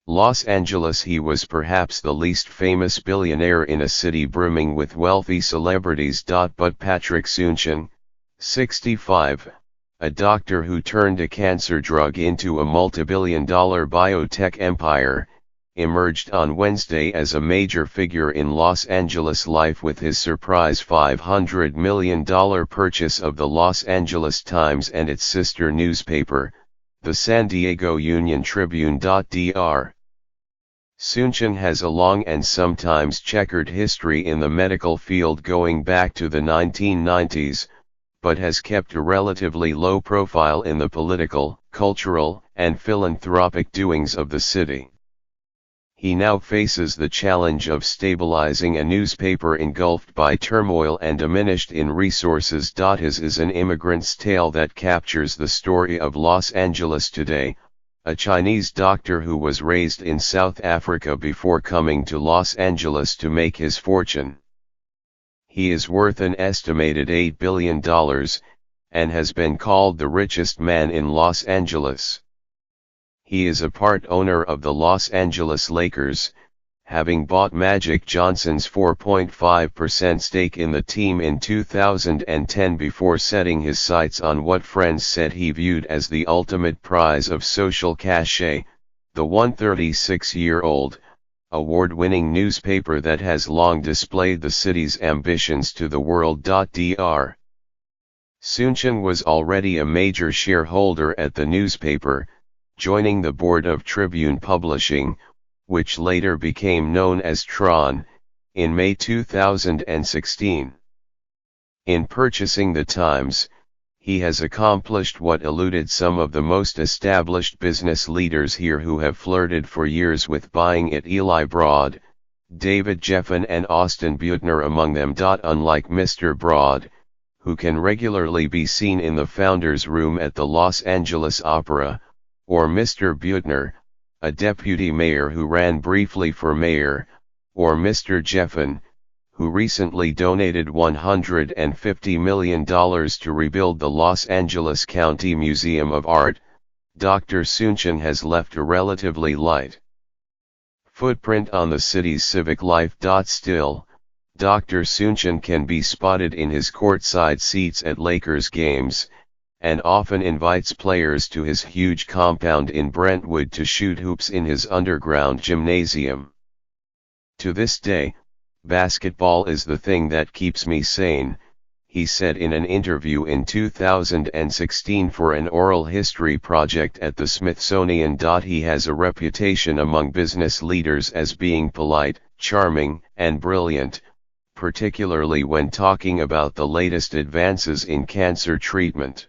Los Angeles. He was perhaps the least famous billionaire in a city brimming with wealthy celebrities. But Patrick Soon-Shiong, 65, a doctor who turned a cancer drug into a multibillion-dollar biotech empire, emerged on Wednesday as a major figure in Los Angeles life with his surprise $500 million purchase of the Los Angeles Times and its sister newspaper, the San Diego Union-Tribune. Dr. Soon-Shiong has a long and sometimes checkered history in the medical field going back to the 1990s, but has kept a relatively low profile in the political, cultural, and philanthropic doings of the city. He now faces the challenge of stabilizing a newspaper engulfed by turmoil and diminished in resources. His is an immigrant's tale that captures the story of Los Angeles today, a Chinese doctor who was raised in South Africa before coming to Los Angeles to make his fortune. He is worth an estimated $8 billion, and has been called the richest man in Los Angeles. He is a part owner of the Los Angeles Lakers, having bought Magic Johnson's 4.5% stake in the team in 2010 before setting his sights on what friends said he viewed as the ultimate prize of social cachet, the 136-year-old, award-winning newspaper that has long displayed the city's ambitions to the world. Dr. Soon-Shiong was already a major shareholder at the newspaper, joining the board of Tribune Publishing, which later became known as Tron, in May 2016. In purchasing the Times, he has accomplished what eluded some of the most established business leaders here who have flirted for years with buying it: Eli Broad, David Geffen and Austin Butner among them. Unlike Mr. Broad, who can regularly be seen in the founder's room at the Los Angeles Opera, or Mr. Butner, a deputy mayor who ran briefly for mayor, or Mr. Geffen, who recently donated $150 million to rebuild the Los Angeles County Museum of Art, Dr. Soon-Shiong has left a relatively light footprint on the city's civic life. Still, Dr. Soon-Shiong can be spotted in his courtside seats at Lakers games, and often invites players to his huge compound in Brentwood to shoot hoops in his underground gymnasium. "To this day, basketball is the thing that keeps me sane," he said in an interview in 2016 for an oral history project at the Smithsonian. He has a reputation among business leaders as being polite, charming, and brilliant, particularly when talking about the latest advances in cancer treatment.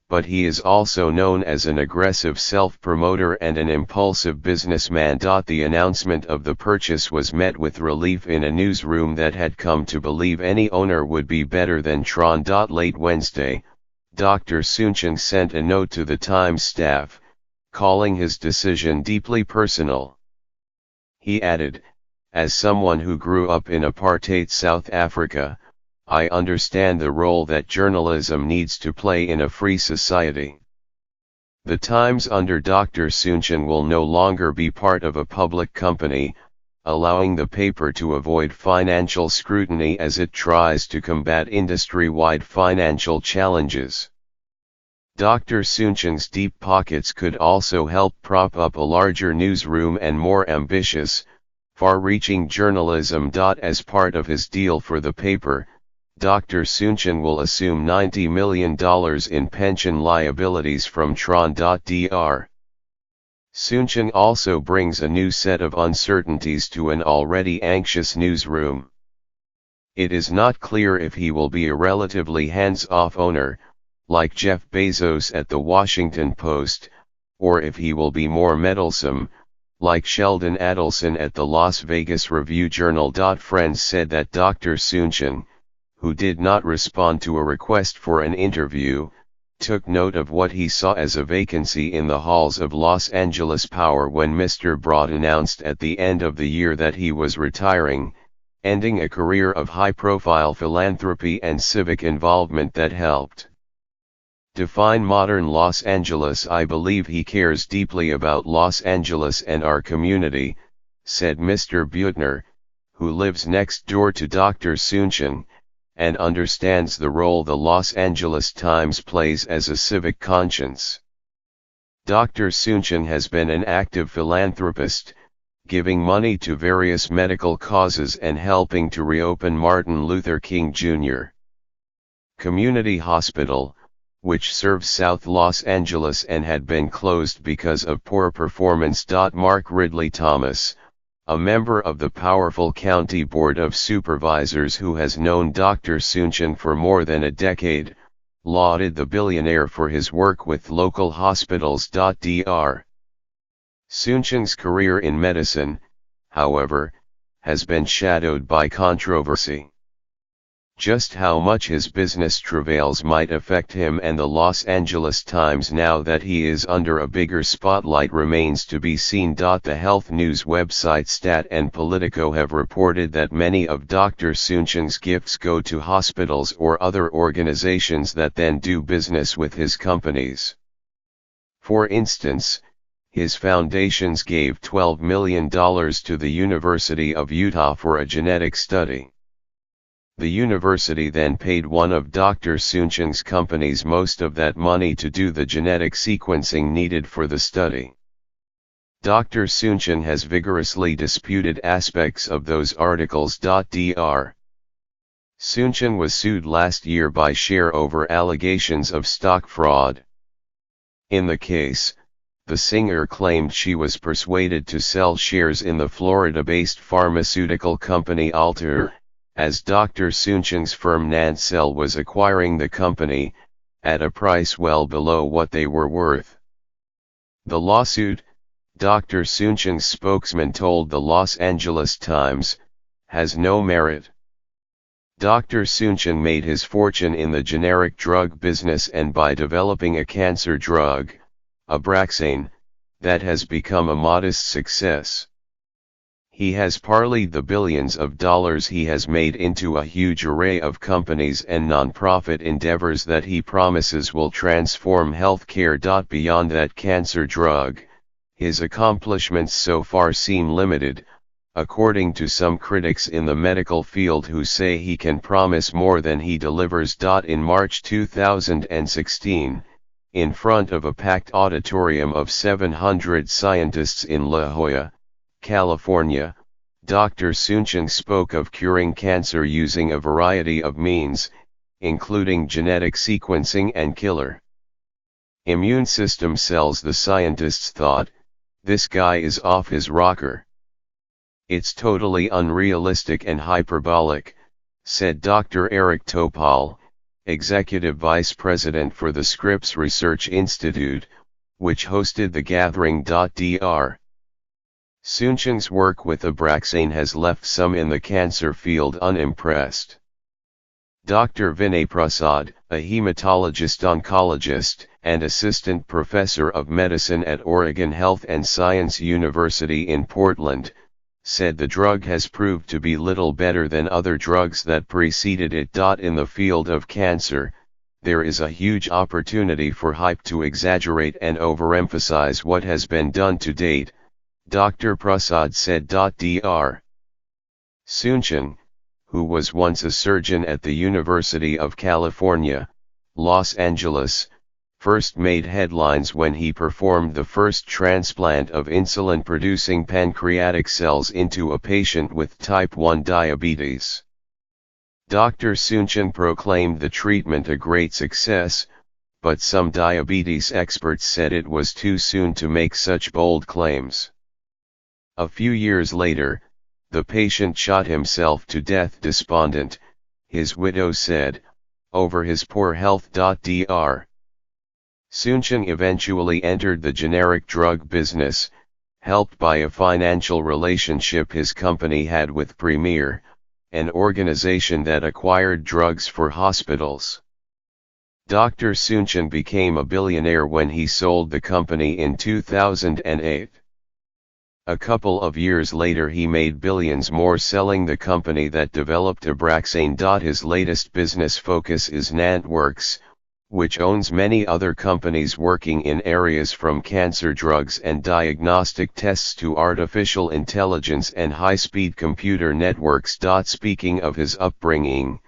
But he is also known as an aggressive self-promoter and an impulsive businessman. The announcement of the purchase was met with relief in a newsroom that had come to believe any owner would be better than Tron. Late Wednesday, Dr. Soon-Shiong sent a note to the Times staff, calling his decision deeply personal. He added, "As someone who grew up in apartheid South Africa, I understand the role that journalism needs to play in a free society. The Times under Dr. Soon-Shiong will no longer be part of a public company, allowing the paper to avoid financial scrutiny as it tries to combat industry-wide financial challenges." Dr. Soon-Shiong's deep pockets could also help prop up a larger newsroom and more ambitious, far-reaching journalism. As part of his deal for the paper, Dr. Soon-Shiong will assume $90 million in pension liabilities from Tron. Dr. Soon-Shiong also brings a new set of uncertainties to an already anxious newsroom. It is not clear if he will be a relatively hands-off owner, like Jeff Bezos at the Washington Post, or if he will be more meddlesome, like Sheldon Adelson at the Las Vegas Review-Journal. Friends said that Dr. Soon-Shiong, who did not respond to a request for an interview, took note of what he saw as a vacancy in the halls of Los Angeles Power when Mr. Broad announced at the end of the year that he was retiring, ending a career of high-profile philanthropy and civic involvement that helped Define modern Los Angeles. I believe he cares deeply about Los Angeles and our community, said Mr. Butner, who lives next door to Dr. Sunchin, and understands the role the Los Angeles Times plays as a civic conscience. Dr. Sunchin has been an active philanthropist, giving money to various medical causes and helping to reopen Martin Luther King Jr. Community Hospital, which serves South Los Angeles and had been closed because of poor performance. Mark Ridley Thomas, a member of the powerful County Board of Supervisors who has known Dr. Sunchin for more than a decade, lauded the billionaire for his work with local hospitals. Dr. Sunchin's career in medicine, however, has been shadowed by controversy. Just how much his business travails might affect him and the Los Angeles Times now that he is under a bigger spotlight remains to be seen. The health news website Stat and Politico have reported that many of Dr. Sunchin's gifts go to hospitals or other organizations that then do business with his companies. For instance, his foundations gave $12 million to the University of Utah for a genetic study. The university then paid one of Dr. Sunchin's companies most of that money to do the genetic sequencing needed for the study. Dr. Sunchin has vigorously disputed aspects of those articles. Dr. Sunchin was sued last year by Share over allegations of stock fraud. In the case, the singer claimed she was persuaded to sell shares in the Florida-based pharmaceutical company Altair, as Dr. Sunchin's firm Nancell was acquiring the company, at a price well below what they were worth. The lawsuit, Dr. Sunchin's spokesman told the Los Angeles Times, has no merit. Dr. Sunchin made his fortune in the generic drug business and by developing a cancer drug, Abraxane, that has become a modest success. He has parlayed the billions of dollars he has made into a huge array of companies and non-profit endeavors that he promises will transform healthcare. Beyond that cancer drug, his accomplishments so far seem limited, according to some critics in the medical field who say he can promise more than he delivers. In March 2016, in front of a packed auditorium of 700 scientists in La Jolla, California, Dr. Sunchin spoke of curing cancer using a variety of means, including genetic sequencing and killer immune system cells. The scientists thought, "This guy is off his rocker. It's totally unrealistic and hyperbolic," said Dr. Eric Topol, Executive Vice President for the Scripps Research Institute, which hosted the gathering. Dr. Sunchin's work with Abraxane has left some in the cancer field unimpressed. Dr. Vinay Prasad, a hematologist-oncologist and assistant professor of medicine at Oregon Health and Science University in Portland, said the drug has proved to be little better than other drugs that preceded it. In the field of cancer, there is a huge opportunity for hype to exaggerate and overemphasize what has been done to date, Dr. Prasad said. Dr. Sunchin, who was once a surgeon at the University of California, Los Angeles, first made headlines when he performed the first transplant of insulin-producing pancreatic cells into a patient with type 1 diabetes. Dr. Sunchin proclaimed the treatment a great success, but some diabetes experts said it was too soon to make such bold claims. A few years later, the patient shot himself to death despondent, his widow said, over his poor health. Dr. Sunchin eventually entered the generic drug business, helped by a financial relationship his company had with Premier, an organization that acquired drugs for hospitals. Dr. Sunchin became a billionaire when he sold the company in 2008. A couple of years later he made billions more selling the company that developed Abraxane. His latest business focus is NantWorks, which owns many other companies working in areas from cancer drugs and diagnostic tests to artificial intelligence and high-speed computer networks. Speaking of his upbringing,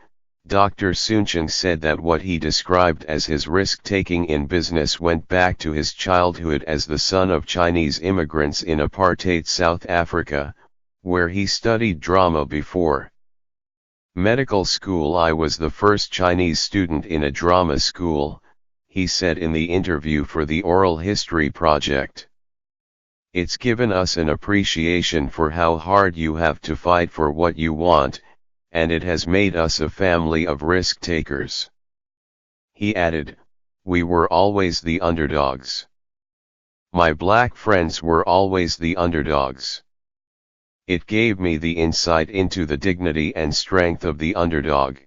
Dr. Sooncheng said that what he described as his risk-taking in business went back to his childhood as the son of Chinese immigrants in apartheid South Africa, where he studied drama before medical school. I was the first Chinese student in a drama school, he said in the interview for the Oral History Project. It's given us an appreciation for how hard you have to fight for what you want, and it has made us a family of risk takers. He added, we were always the underdogs. My black friends were always the underdogs. It gave me the insight into the dignity and strength of the underdog.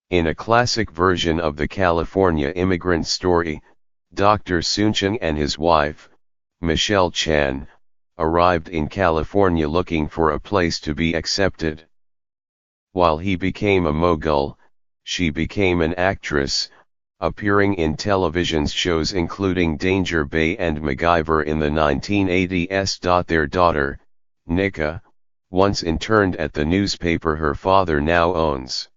In a classic version of the California immigrant story, Dr. Sooncheng and his wife, Michelle Chan, arrived in California looking for a place to be accepted. While he became a mogul, she became an actress, appearing in television shows including Danger Bay and MacGyver in the 1980s. Their daughter, Nika, once interned at the newspaper her father now owns.